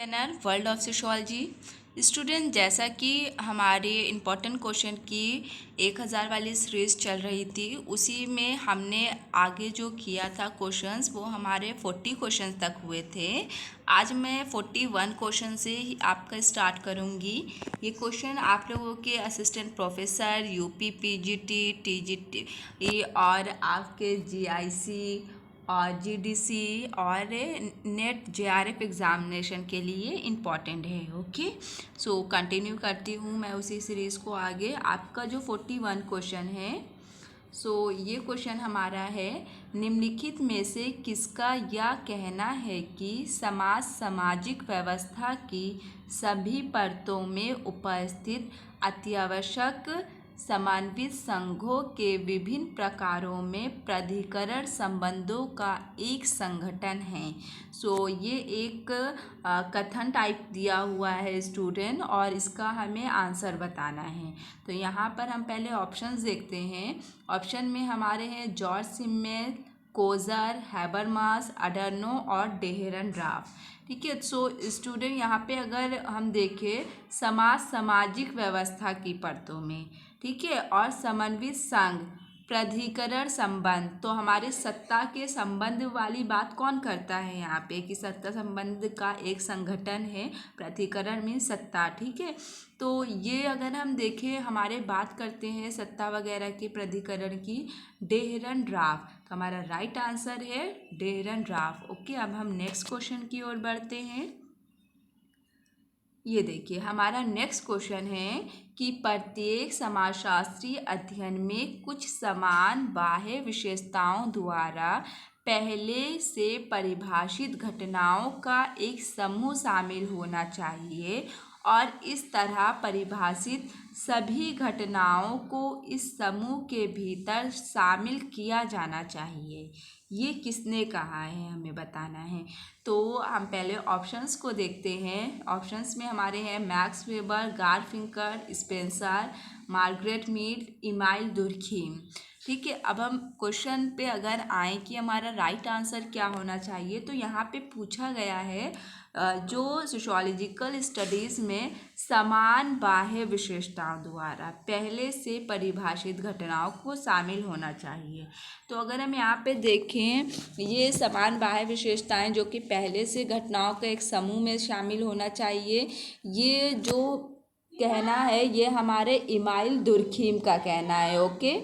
Channel world of sociology student, जैसा कि हमारे इम्पोर्टेंट क्वेश्चन की 1000 वाली सीरीज़ चल रही थी, उसी में हमने आगे जो किया था क्वेश्चंस वो हमारे 40 क्वेश्चंस तक हुए थे। आज मैं 41 क्वेश्चन से ही आपका स्टार्ट करूंगी। ये क्वेश्चन आप लोगों के assistant professor UP PGT TGT और आपके जीआईसी और जीडीसी और नेट जेआरएफ एग्ज़ामिनेशन के लिए इम्पॉर्टेंट है। ओके, सो कंटिन्यू करती हूँ मैं उसी सीरीज़ को आगे। आपका जो 41 क्वेश्चन है, सो ये क्वेश्चन हमारा है, निम्नलिखित में से किसका यह कहना है कि समाज सामाजिक व्यवस्था की सभी परतों में उपस्थित अत्यावश्यक समन्वित संघों के विभिन्न प्रकारों में प्राधिकरण संबंधों का एक संगठन है। सो ये एक कथन टाइप दिया हुआ है स्टूडेंट, और इसका हमें आंसर बताना है। तो यहाँ पर हम पहले ऑप्शंस देखते हैं। ऑप्शन में हमारे हैं जॉर्ज सिमेल, कोजर, हैबरमास, अडर्नो और डेहरनड्राफ। ठीक है, सो स्टूडेंट यहाँ पे अगर हम देखें सामाजिक व्यवस्था की परतों में, ठीक है, और समन्वित संघ, प्राधिकरण संबंध, तो हमारे सत्ता के संबंध वाली बात कौन करता है यहाँ पे कि सत्ता संबंध का एक संगठन है। प्राधिकरण मीन सत्ता, ठीक है। तो ये अगर हम देखें, हमारे बात करते हैं सत्ता वगैरह के प्राधिकरण की, डेहरनड्राफ। तो हमारा राइट आंसर है डेहरनड्राफ। ओके, अब हम नेक्स्ट क्वेश्चन की ओर बढ़ते हैं। ये देखिए, हमारा नेक्स्ट क्वेश्चन है कि प्रत्येक समाजशास्त्रीय अध्ययन में कुछ समान बाह्य विशेषताओं द्वारा पहले से परिभाषित घटनाओं का एक समूह शामिल होना चाहिए, और इस तरह परिभाषित सभी घटनाओं को इस समूह के भीतर शामिल किया जाना चाहिए। ये किसने कहा है, हमें बताना है। तो हम पहले ऑप्शंस को देखते हैं। ऑप्शंस में हमारे हैं Max Weber, Garfinkel, Spencer, Margaret Mead, Emile Durkheim. ठीक है, अब हम क्वेश्चन पे अगर आए कि हमारा राइट आंसर क्या होना चाहिए, तो यहाँ पे पूछा गया है जो सोशियोलॉजिकल स्टडीज़ में समान बाह्य विशेषताओं द्वारा पहले से परिभाषित घटनाओं को शामिल होना चाहिए। तो अगर हम यहाँ पे देखें, ये समान बाह्य विशेषताएं जो कि पहले से घटनाओं का एक समूह में शामिल होना चाहिए, ये जो कहना है ये हमारे इमाइल दुर्खीम का कहना है। ओके,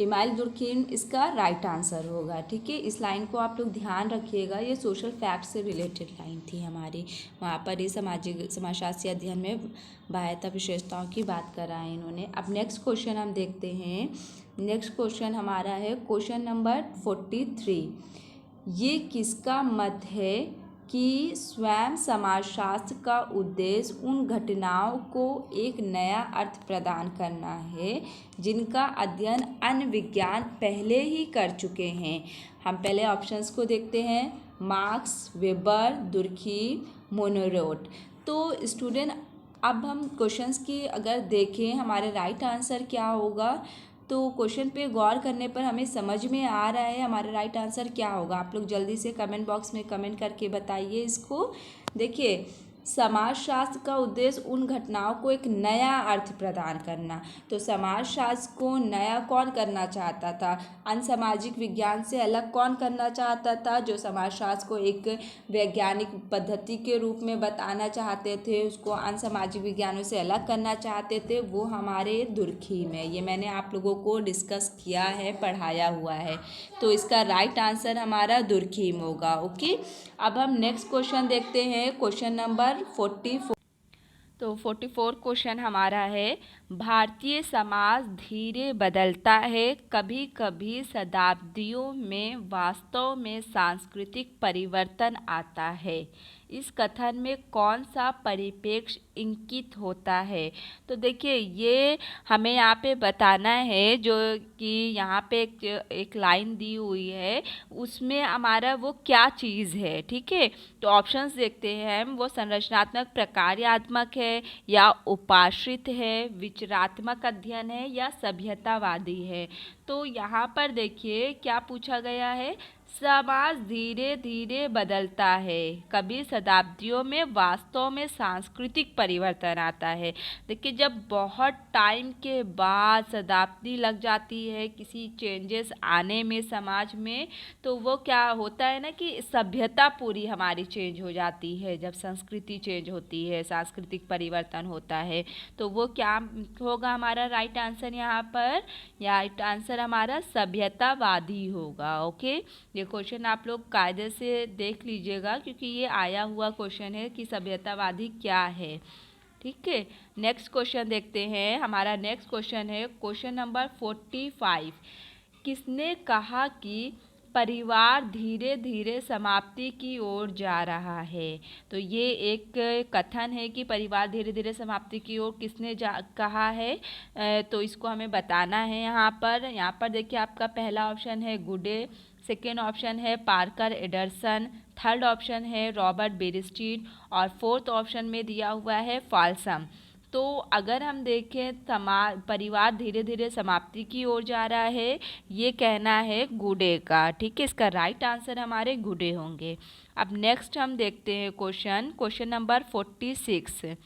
इमाइल दुर्खीम इसका राइट आंसर होगा। ठीक है, इस लाइन को आप लोग ध्यान रखिएगा, ये सोशल फैक्ट से रिलेटेड लाइन थी हमारी। वहाँ पर ये समाजशास्त्रीय अध्ययन में बाह्यता विशेषताओं की बात करा है इन्होंने। अब नेक्स्ट क्वेश्चन हम देखते हैं। नेक्स्ट क्वेश्चन हमारा है क्वेश्चन नंबर 43। ये किसका मत है कि स्वयं समाजशास्त्र का उद्देश्य उन घटनाओं को एक नया अर्थ प्रदान करना है जिनका अध्ययन अन्य विज्ञान पहले ही कर चुके हैं। हम पहले ऑप्शंस को देखते हैं, मार्क्स, वेबर, दुर्खीम, मोनरोट। तो स्टूडेंट, अब हम क्वेश्चंस की अगर देखें हमारे राइट आंसर क्या होगा, तो क्वेश्चन पे गौर करने पर हमें समझ में आ रहा है हमारा राइट आंसर क्या होगा। आप लोग जल्दी से कमेंट बॉक्स में कमेंट करके बताइए इसको। देखिए, समाजशास्त्र का उद्देश्य उन घटनाओं को एक नया अर्थ प्रदान करना। तो समाजशास्त्र को नया कौन करना चाहता था, अनसामाजिक विज्ञान से अलग कौन करना चाहता था, जो समाजशास्त्र को एक वैज्ञानिक पद्धति के रूप में बताना चाहते थे, उसको अनसामाजिक विज्ञानों से अलग करना चाहते थे, वो हमारे दुर्खीम है। ये मैंने आप लोगों को डिस्कस किया है, पढ़ाया हुआ है। तो इसका राइट आंसर हमारा दुर्खीम होगा। ओके, अब हम नेक्स्ट क्वेश्चन देखते हैं, क्वेश्चन नंबर 44। तो 44 क्वेश्चन हमारा है, भारतीय समाज धीरे बदलता है, कभी कभी शताब्दियों में वास्तव में सांस्कृतिक परिवर्तन आता है। इस कथन में कौन सा परिप्रेक्ष्य इंगित होता है। तो देखिए, ये हमें यहाँ पे बताना है, जो कि यहाँ पे एक लाइन दी हुई है, उसमें हमारा वो क्या चीज़ है। ठीक है, तो ऑप्शंस देखते हैं हम, वो संरचनात्मक प्रकार्यात्मक है या उपाश्रित है, विचारात्मक अध्ययन है या सभ्यतावादी है। तो यहाँ पर देखिए क्या पूछा गया है, समाज धीरे धीरे बदलता है, कभी शताब्दियों में वास्तव में सांस्कृतिक परिवर्तन आता है। देखिए, जब बहुत टाइम के बाद शताब्दी लग जाती है किसी चेंजेस आने में समाज में, तो वो क्या होता है ना कि सभ्यता पूरी हमारी चेंज हो जाती है। जब संस्कृति चेंज होती है, सांस्कृतिक परिवर्तन होता है, तो वो क्या होगा हमारा राइट आंसर यहाँ पर? राइट आंसर हमारा सभ्यतावादी होगा। ओके, ये क्वेश्चन आप लोग कायदे से देख लीजिएगा, क्योंकि ये आया हुआ क्वेश्चन है कि सभ्यतावादी क्या है। ठीक है, नेक्स्ट क्वेश्चन देखते हैं। हमारा नेक्स्ट क्वेश्चन है क्वेश्चन नंबर 45। किसने कहा कि परिवार धीरे धीरे समाप्ति की ओर जा रहा है? तो ये एक कथन है कि परिवार धीरे धीरे समाप्ति की ओर किसने कहा है? तो इसको हमें बताना है। यहाँ पर देखिए, आपका पहला ऑप्शन है गुडे, सेकेंड ऑप्शन है पार्कर एडरसन, थर्ड ऑप्शन है रॉबर्ट बेरस्टीट और फोर्थ ऑप्शन में दिया हुआ है फाल्सम। तो अगर हम देखें परिवार धीरे धीरे समाप्ति की ओर जा रहा है, ये कहना है गुडे का। ठीक है, इसका राइट आंसर हमारे गुडे होंगे। अब नेक्स्ट हम देखते हैं क्वेश्चन नंबर 46।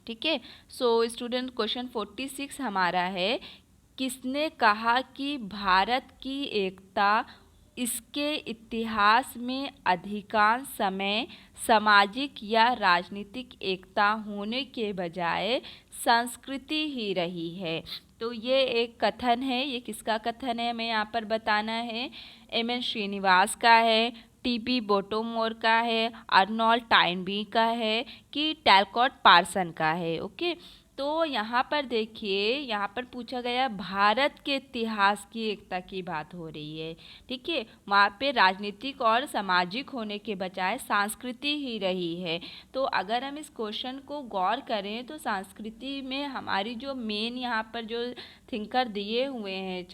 ठीक है, सो स्टूडेंट क्वेश्चन 46 हमारा है, किसने कहा कि भारत की एकता इसके इतिहास में अधिकांश समय सामाजिक या राजनीतिक एकता होने के बजाय संस्कृति ही रही है? तो ये एक कथन है। ये किसका कथन है हमें यहाँ पर बताना है? एम.एन. श्रीनिवास का है, टी.बी. बोटोमोर का है, अर्नोल्ड टाइनबी का है कि टैलकॉट पार्सन का है। ओके, तो यहाँ पर देखिए, यहाँ पर पूछा गया भारत के इतिहास की एकता की बात हो रही है। ठीक है, वहाँ पे राजनीतिक और सामाजिक होने के बजाय संस्कृति ही रही है। तो अगर हम इस क्वेश्चन को गौर करें तो संस्कृति में हमारी जो मेन यहाँ पर जो थिंकर दिए हुए हैं,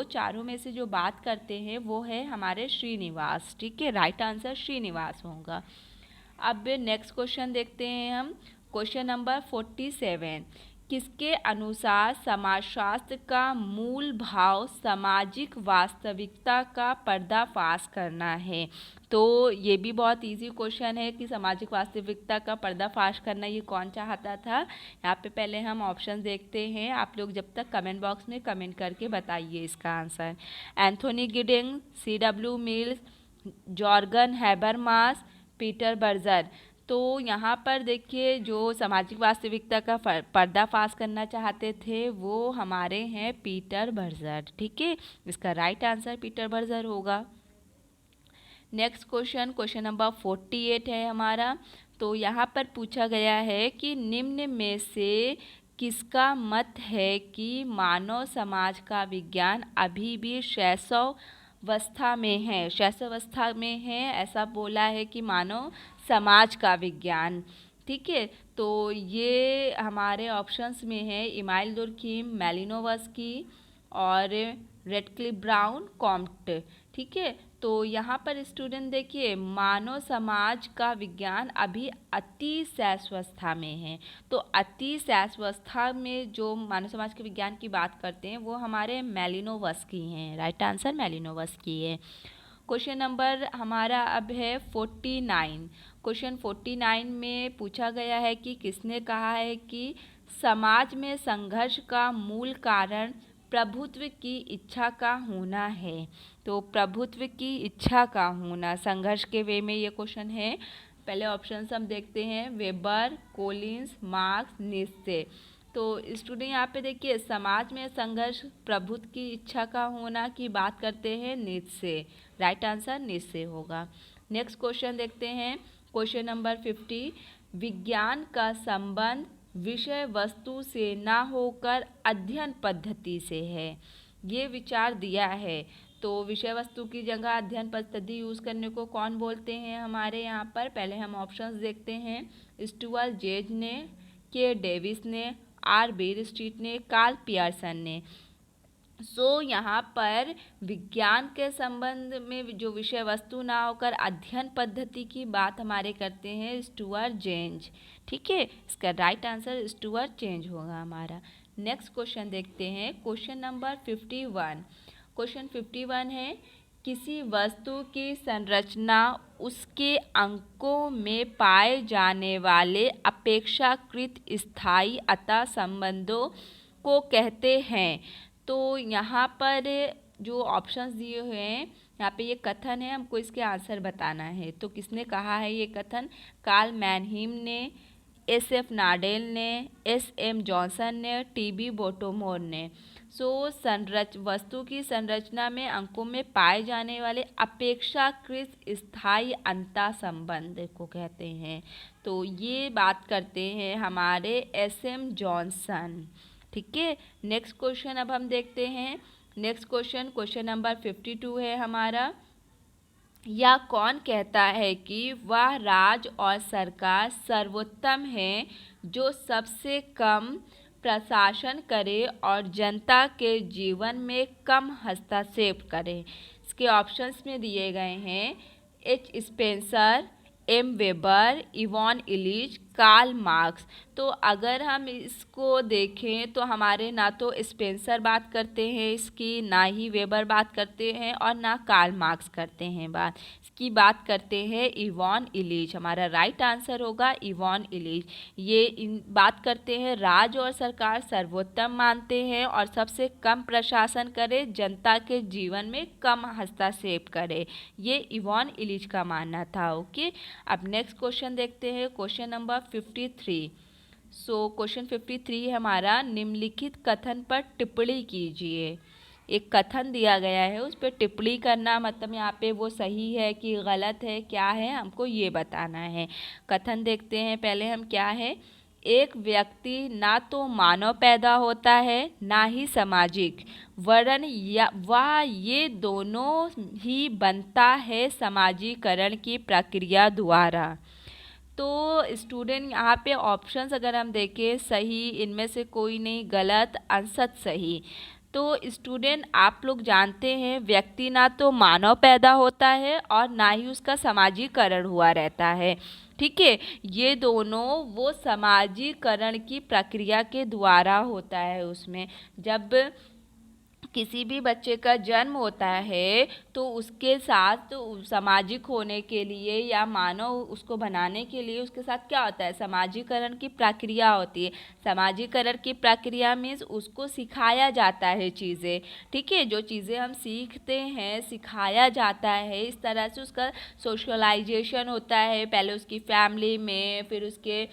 चारों में से जो बात करते हैं वो है हमारे श्रीनिवास। ठीक है, राइट आंसर श्रीनिवास होगा। अब नेक्स्ट क्वेश्चन देखते हैं हम, क्वेश्चन नंबर 47। किसके अनुसार समाजशास्त्र का मूल भाव सामाजिक वास्तविकता का पर्दाफाश करना है? तो ये भी बहुत इजी क्वेश्चन है कि सामाजिक वास्तविकता का पर्दाफाश करना ये कौन चाहता था। यहाँ पे पहले हम ऑप्शन देखते हैं, आप लोग जब तक कमेंट बॉक्स में कमेंट करके बताइए इसका answer. Anthony गिडिंग, C.W. Mills, jargon Habermas, Peter Berger. तो यहाँ पर देखिए, जो सामाजिक वास्तविकता का पर्दाफाश करना चाहते थे वो हमारे हैं पीटर बर्जर। ठीक है, इसका राइट आंसर पीटर बर्जर होगा। नेक्स्ट क्वेश्चन नंबर 48 है हमारा। तो यहाँ पर पूछा गया है कि निम्न में से किसका मत है कि मानव समाज का विज्ञान अभी भी शैशवावस्था में है? शैशवावस्था में है, ऐसा बोला है कि मानव समाज का विज्ञान। ठीक है, तो ये हमारे ऑप्शंस में है इमाइल दुर्खीम, मैलिनोवस्की और रेडक्लिफ ब्राउन, कॉम्ट। ठीक है, तो यहाँ पर स्टूडेंट देखिए, मानव समाज का विज्ञान अभी अति शैशवावस्था में है। तो अति शैशवावस्था में जो मानव समाज के विज्ञान की बात करते हैं वो हमारे मैलिनोवस्की हैं। राइट आंसर मैलिनोवस्की है। क्वेश्चन नंबर हमारा अब है 49। क्वेश्चन 49 में पूछा गया है कि किसने कहा है कि समाज में संघर्ष का मूल कारण प्रभुत्व की इच्छा का होना है? तो प्रभुत्व की इच्छा का होना संघर्ष के वे में ये क्वेश्चन है। पहले ऑप्शन हम देखते हैं, वेबर, कोलिंस, मार्क्स, नीत्शे। तो स्टूडेंट यहाँ पे देखिए, समाज में संघर्ष प्रभुत्व की इच्छा का होना की बात करते हैं नीत्शे। राइट आंसर नीत्शे होगा। नेक्स्ट क्वेश्चन देखते हैं, क्वेश्चन नंबर 50। विज्ञान का संबंध विषय वस्तु से ना होकर अध्ययन पद्धति से है, ये विचार दिया है। तो विषय वस्तु की जगह अध्ययन पद्धति यूज़ करने को कौन बोलते हैं हमारे यहाँ पर? पहले हम ऑप्शंस देखते हैं, स्टुअर्ट जेज ने, के डेविस ने, आर बेरस्टीट ने, कार्ल पियर्सन ने। यहाँ पर विज्ञान के संबंध में जो विषय वस्तु ना होकर अध्ययन पद्धति की बात हमारे करते हैं स्टुअर्ट जेज। ठीक है, इसका राइट आंसर स्टुअर्ट जेज होगा हमारा। नेक्स्ट क्वेश्चन देखते हैं, क्वेश्चन नंबर 51। क्वेश्चन 51 है, किसी वस्तु की संरचना उसके अंकों में पाए जाने वाले अपेक्षाकृत स्थायी अतः संबंधों को कहते हैं। तो यहाँ पर जो ऑप्शंस दिए हुए हैं, यहाँ पे ये कथन है, हमको इसके आंसर बताना है। तो किसने कहा है ये कथन? कार्ल मैनहीम ने, एस.एफ. नाडेल ने, एस.एम. जॉनसन ने, टी.बी. बोटोमोर ने। वस्तु की संरचना में अंकों में पाए जाने वाले अपेक्षाकृत स्थायी अंतर संबंध को कहते हैं। तो ये बात करते हैं हमारे एस.एम. जॉनसन। ठीक है, नेक्स्ट क्वेश्चन अब हम देखते हैं। नेक्स्ट क्वेश्चन नंबर 52 है हमारा। या कौन कहता है कि वह राज्य और सरकार सर्वोत्तम है जो सबसे कम प्रशासन करे और जनता के जीवन में कम हस्तक्षेप करे? इसके ऑप्शंस में दिए गए हैं H. Spencer, M. Weber, Ivan Illich, Karl Marx. तो अगर हम इसको देखें तो हमारे ना तो स्पेंसर बात करते हैं इसकी, ना ही वेबर बात करते हैं और ना कार्ल मार्क्स करते हैं बात इसकी। बात करते हैं इवॉन इलीच। हमारा राइट आंसर होगा इवॉन इलीच। ये बात करते हैं राज्य और सरकार सर्वोत्तम मानते हैं और सबसे कम प्रशासन करे, जनता के जीवन में कम हस्तक्षेप करे। ये इवॉन इलीच का मानना था। ओके, अब नेक्स्ट क्वेश्चन देखते हैं, क्वेश्चन नंबर 53। क्वेश्चन 53 हमारा, निम्नलिखित कथन पर टिप्पणी कीजिए। एक कथन दिया गया है, उस पर टिप्पणी करना, मतलब यहाँ पे वो सही है कि गलत है, क्या है, हमको ये बताना है। कथन देखते हैं पहले हम, क्या है? एक व्यक्ति ना तो मानव पैदा होता है ना ही सामाजिक, वरन वह ये दोनों ही बनता है समाजीकरण की प्रक्रिया द्वारा। तो स्टूडेंट यहाँ पे ऑप्शंस अगर हम देखें, सही इनमें से कोई नहीं, गलत, अंशतः सही। तो स्टूडेंट आप लोग जानते हैं व्यक्ति ना तो मानव पैदा होता है और ना ही उसका समाजीकरण हुआ रहता है। ठीक है, ये दोनों वो समाजीकरण की प्रक्रिया के द्वारा होता है। उसमें जब किसी भी बच्चे का जन्म होता है तो उसके साथ सामाजिक होने के लिए या मानव उसको बनाने के लिए उसके साथ क्या होता है? समाजीकरण की प्रक्रिया होती है। समाजीकरण की प्रक्रिया मीन्स उसको सिखाया जाता है चीज़ें। ठीक है, जो चीज़ें हम सीखते हैं सिखाया जाता है, इस तरह से उसका सोशलाइजेशन होता है। पहले उसकी फैमिली में, फिर उसके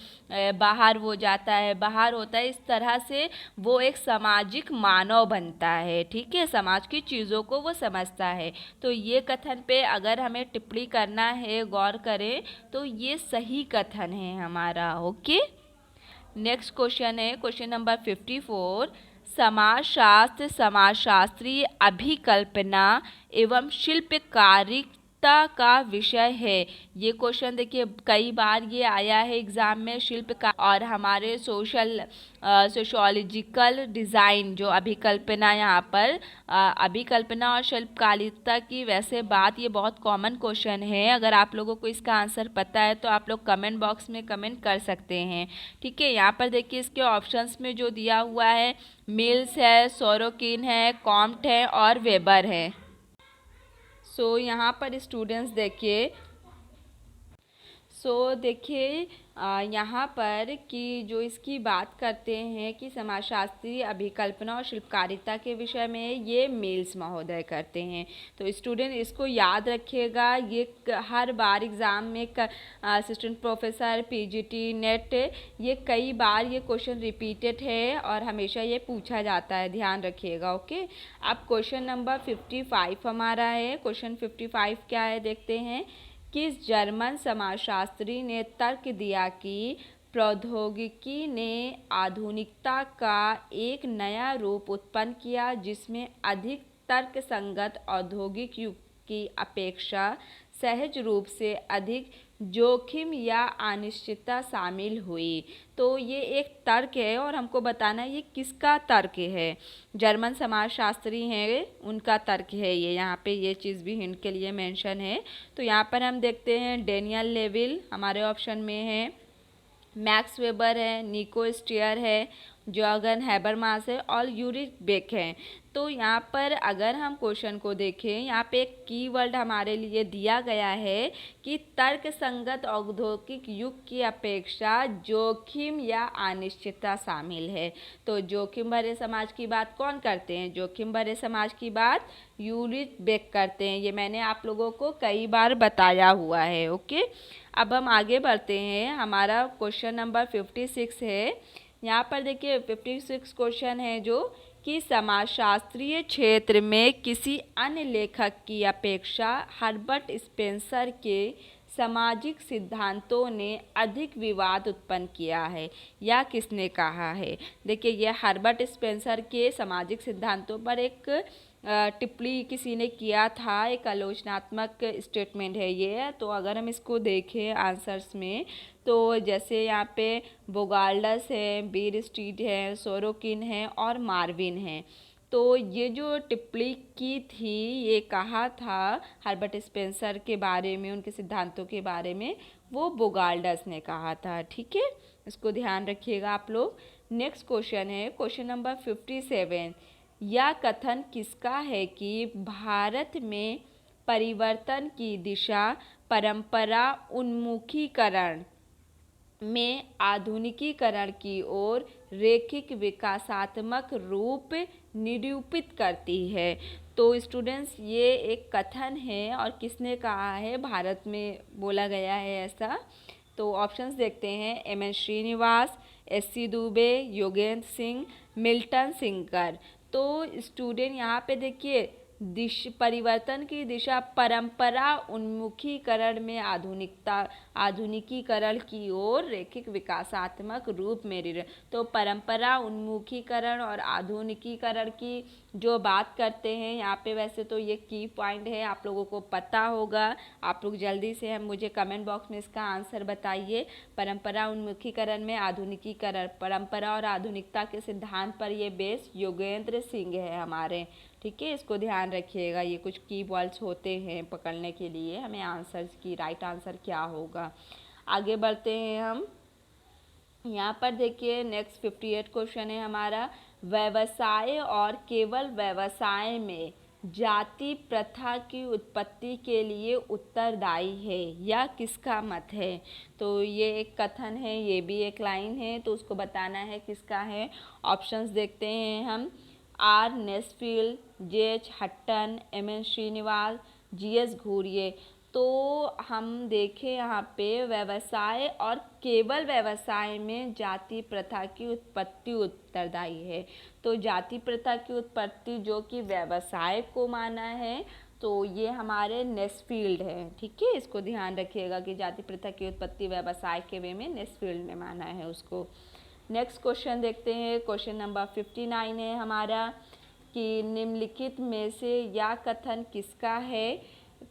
बाहर वो जाता है, बाहर होता है, इस तरह से वो एक सामाजिक मानव बनता है। ठीक है, समाज की चीज़ों को वो समझता है। तो ये कथन पे अगर हमें टिप्पणी करना है, गौर करें तो ये सही कथन है हमारा। ओके, नेक्स्ट क्वेश्चन है क्वेश्चन नंबर 54। समाजशास्त्र समाजशास्त्रीय अभिकल्पना एवं शिल्पकारिता का विषय है। ये क्वेश्चन देखिए कई बार ये आया है एग्जाम में, शिल्प का और हमारे सोशोलॉजिकल डिज़ाइन जो अभिकल्पना, यहाँ पर अभिकल्पना और शिल्पकारिता की वैसे बात, ये बहुत कॉमन क्वेश्चन है। अगर आप लोगों को इसका आंसर पता है तो आप लोग कमेंट बॉक्स में कमेंट कर सकते हैं। ठीक है, यहाँ पर देखिए इसके ऑप्शंस में जो दिया हुआ है, मिल्स है, सोरोकिन है, कॉम्ट है और वेबर है। यहाँ पर स्टूडेंट्स देखिए, देखिए यहाँ पर कि जो इसकी बात करते हैं कि समाजशास्त्रीय अभिकल्पना और शिल्पकारिता के विषय में, ये मिल्स महोदय करते हैं। तो स्टूडेंट इसको याद रखिएगा, ये हर बार एग्ज़ाम में असिस्टेंट प्रोफेसर, पीजीटी, नेट, ये कई बार ये क्वेश्चन रिपीटेड है और हमेशा ये पूछा जाता है, ध्यान रखिएगा। ओके, अब क्वेश्चन नंबर 55 हमारा है। क्वेश्चन 55 क्या है देखते हैं। किस जर्मन समाजशास्त्री ने तर्क दिया कि प्रौद्योगिकी ने आधुनिकता का एक नया रूप उत्पन्न किया जिसमें अधिक तर्कसंगत औद्योगिक युग की अपेक्षा सहज रूप से अधिक जोखिम या अनिश्चितता शामिल हुई? तो ये एक तर्क है और हमको बताना है ये किसका तर्क है। जर्मन समाजशास्त्री हैं, उनका तर्क है ये। यहाँ पे ये चीज़ भी हिंट के लिए मेंशन है। तो यहाँ पर हम देखते हैं डेनियल लेविल हमारे ऑप्शन में है, मैक्स वेबर है, निको स्टीयर है, जॉर्गन हैबरमास है और यूरिक बेक है। तो यहाँ पर अगर हम क्वेश्चन को देखें, यहाँ पे एक कीवर्ड हमारे लिए दिया गया है कि तर्क संगत औद्योगिक युग की अपेक्षा जोखिम या अनिश्चितता शामिल है। तो जोखिम भरे समाज की बात कौन करते हैं? जोखिम भरे समाज की बात यूरिक बेक करते हैं। ये मैंने आप लोगों को कई बार बताया हुआ है। ओके, अब हम आगे बढ़ते हैं। हमारा क्वेश्चन नंबर 56 है। यहाँ पर देखिए 56 क्वेश्चन है जो कि समाजशास्त्रीय क्षेत्र में किसी अन्य लेखक की अपेक्षा हर्बर्ट स्पेंसर के सामाजिक सिद्धांतों ने अधिक विवाद उत्पन्न किया है, या किसने कहा है? देखिए, ये हर्बर्ट स्पेंसर के सामाजिक सिद्धांतों पर एक टिप्पणी किसी ने किया था, एक आलोचनात्मक स्टेटमेंट है ये। तो अगर हम इसको देखें आंसर्स में, तो जैसे यहाँ पे बोगाल्डस है, बीर स्ट्रीट है, सोरोकिन है और मार्विन है। तो ये जो टिप्पणी की थी, ये कहा था हर्बर्ट स्पेंसर के बारे में, उनके सिद्धांतों के बारे में, वो बोगाल्डस ने कहा था। ठीक है, इसको ध्यान रखिएगा आप लोग। नेक्स्ट क्वेश्चन है क्वेश्चन नंबर 57। यह कथन किसका है कि भारत में परिवर्तन की दिशा परंपरा उन्मुखीकरण में आधुनिकीकरण की ओर रैखिक विकासात्मक रूप निरूपित करती है? तो स्टूडेंट्स, ये एक कथन है और किसने कहा है? भारत में बोला गया है ऐसा। तो ऑप्शंस देखते हैं। M N. Srinivas, S C. Dubey, Yogendra Singh, Milton Singer. तो स्टूडेंट यहाँ पे देखिए, परिवर्तन की दिशा परंपरा उन्मुखीकरण में आधुनिकीकरण की ओर रैखिक विकासात्मक रूप में। तो परंपरा उन्मुखीकरण और आधुनिकीकरण की जो बात करते हैं यहाँ पे, वैसे तो ये की पॉइंट है, आप लोगों को पता होगा। आप लोग जल्दी से हम मुझे कमेंट बॉक्स में इसका आंसर बताइए। परंपरा उन्मुखीकरण में आधुनिकीकरण, परंपरा और आधुनिकता के सिद्धांत पर ये बेस योगेंद्र सिंह है हमारे। ठीक है, इसको ध्यान रखिएगा। ये कुछ की वर्ड्स होते हैं पकड़ने के लिए हमें आंसर की, राइट आंसर क्या होगा। आगे बढ़ते हैं हम। यहाँ पर देखिए नेक्स्ट 58 क्वेश्चन है हमारा। व्यवसाय और केवल व्यवसाय में जाति प्रथा की उत्पत्ति के लिए उत्तरदायी है, या किसका मत है? तो ये एक कथन है, ये भी एक लाइन है, तो उसको बताना है किसका है। ऑप्शंस देखते हैं हम। R Nesfield, J H. Hutton, M N. Srinivas, G S. Ghurye. तो हम देखें यहाँ पे व्यवसाय और केवल व्यवसाय में जाति प्रथा की उत्पत्ति उत्तरदायी है। तो जाति प्रथा की उत्पत्ति जो कि व्यवसाय को माना है, तो ये हमारे नेस्फील्ड है। ठीक है, इसको ध्यान रखिएगा कि जाति प्रथा की उत्पत्ति व्यवसाय के वे में नेस्फील्ड ने माना है उसको। नेक्स्ट क्वेश्चन देखते हैं। क्वेश्चन नंबर 59 है हमारा कि निम्नलिखित में से यह कथन किसका है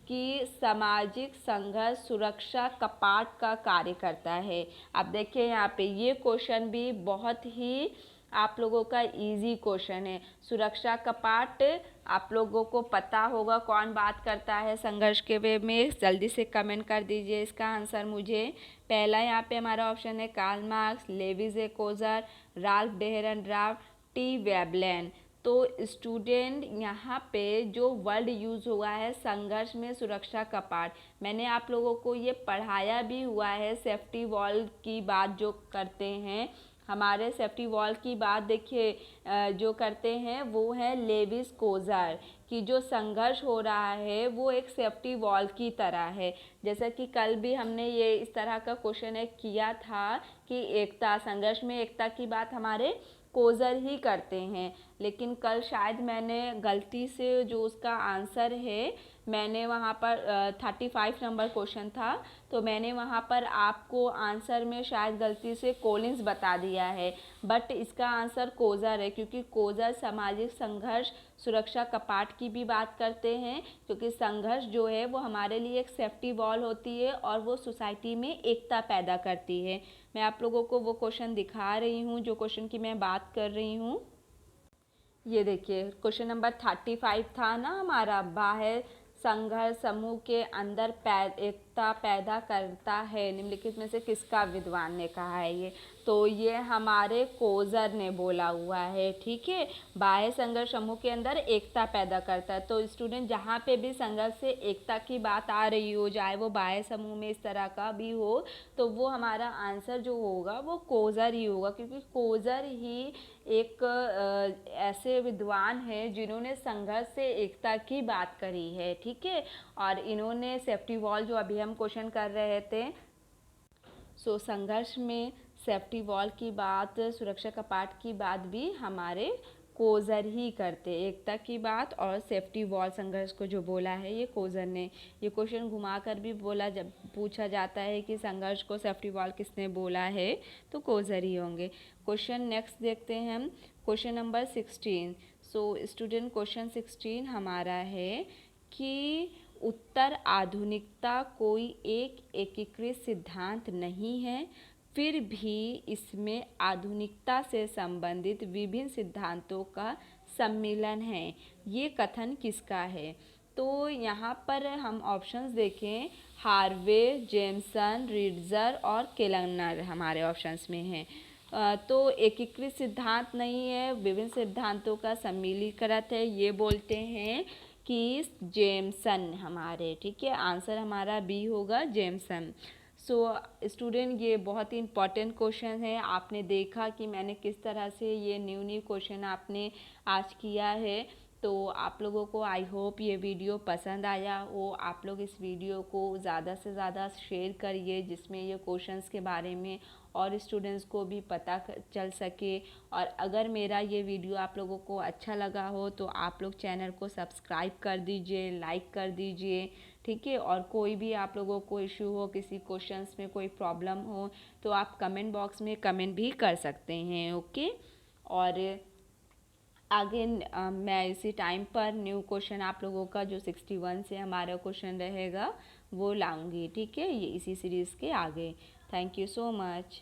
कि सामाजिक संघर्ष सुरक्षा कपाट का कार्य करता है? अब देखिए यहाँ पे ये क्वेश्चन भी बहुत ही आप लोगों का इजी क्वेश्चन है। सुरक्षा कपाट आप लोगों को पता होगा कौन बात करता है संघर्ष के वे में। जल्दी से कमेंट कर दीजिए इसका आंसर मुझे। पहला यहाँ पे हमारा ऑप्शन है कार्ल मार्क्स, लेवी जे कोजर, राल्फ डेहरनड्राफ, टी वेबलेन। तो स्टूडेंट यहाँ पे जो वर्ड यूज़ हुआ है संघर्ष में सुरक्षा कपाट, मैंने आप लोगों को ये पढ़ाया भी हुआ है। सेफ्टी वॉल की बात जो करते हैं, हमारे सेफ्टी वॉल की बात देखिए जो करते हैं वो है लेविस कोजर कि जो संघर्ष हो रहा है वो एक सेफ्टी वॉल की तरह है। जैसा कि कल भी हमने ये इस तरह का क्वेश्चन एक किया था कि एकता, संघर्ष में एकता की बात हमारे कोजर ही करते हैं, लेकिन कल शायद मैंने गलती से जो उसका आंसर है, मैंने वहाँ पर 35 नंबर क्वेश्चन था, तो मैंने वहाँ पर आपको आंसर में शायद गलती से कोलिंस बता दिया है, बट इसका आंसर कोजर है क्योंकि कोजर सामाजिक संघर्ष सुरक्षा कपाट की भी बात करते हैं, क्योंकि संघर्ष जो है वो हमारे लिए एक सेफ्टी वॉल होती है और वो सोसाइटी में एकता पैदा करती है। मैं आप लोगों को वो क्वेश्चन दिखा रही हूँ जो क्वेश्चन की मैं बात कर रही हूँ। ये देखिए क्वेश्चन नंबर 35 था ना हमारा। बाह्य संघर्ष समूह के अंदर एक एकता पैदा करता है निम्नलिखित में से किसका विद्वान ने कहा है ये? तो ये हमारे कोज़र ने बोला हुआ है, ठीक है। बाह्य संघर्ष समूह के अंदर एकता पैदा करता है। तो स्टूडेंट जहाँ पे भी संघर्ष से एकता की बात आ रही हो, चाहे वो बाह्य समूह में इस तरह का भी हो, तो वो हमारा आंसर जो होगा वो कोज़र ही होगा, क्योंकि कोज़र ही एक ऐसे विद्वान हैं जिन्होंने संघर्ष से एकता की बात करी है, ठीक है। और इन्होंने सेफ्टी वॉल जो अभी हम क्वेश्चन कर रहे थे, संघर्ष में सेफ्टी वॉल की बात, सुरक्षा कपाट की बात भी हमारे कोज़र ही करते। एकता की बात और सेफ्टी वॉल संघर्ष को जो बोला है ये कोज़र ने। ये क्वेश्चन घुमाकर भी बोला, जब पूछा जाता है कि संघर्ष को सेफ्टी वॉल किसने बोला है, तो कोज़र ही होंगे। क्वेश्चन नेक्स्ट देखते हैं हम, क्वेश्चन नंबर 16। स्टूडेंट क्वेश्चन 16 हमारा है कि उत्तर आधुनिकता कोई एक एकीकृत सिद्धांत नहीं है, फिर भी इसमें आधुनिकता से संबंधित विभिन्न सिद्धांतों का सम्मिलन है। ये कथन किसका है? तो यहाँ पर हम ऑप्शंस देखें, हार्वे, जेमसन, रिट्जर और केलनर हमारे ऑप्शंस में हैं। तो एकीकृत सिद्धांत नहीं है, विभिन्न सिद्धांतों का सम्मिलीकृत है, ये बोलते हैं कि जेमसन हमारे, ठीक है। आंसर हमारा बी होगा, जेमसन। स्टूडेंट ये बहुत ही इम्पॉर्टेंट क्वेश्चन है। आपने देखा कि मैंने किस तरह से ये न्यू क्वेश्चन आपने आज किया है। तो आप लोगों को आई होप ये वीडियो पसंद आया हो। आप लोग इस वीडियो को ज़्यादा से ज़्यादा शेयर करिए, जिसमें ये क्वेश्चंस के बारे में और स्टूडेंट्स को भी पता चल सके। और अगर मेरा ये वीडियो आप लोगों को अच्छा लगा हो तो आप लोग चैनल को सब्सक्राइब कर दीजिए, लाइक कर दीजिए, ठीक है। और कोई भी आप लोगों को इशू हो, किसी क्वेश्चंस में कोई प्रॉब्लम हो, तो आप कमेंट बॉक्स में कमेंट भी कर सकते हैं, ओके। और आगे मैं इसी टाइम पर न्यू क्वेश्चन आप लोगों का जो 61 से हमारा क्वेश्चन रहेगा वो लाऊंगी, ठीक है, ये इसी सीरीज़ के आगे। Thank you so much.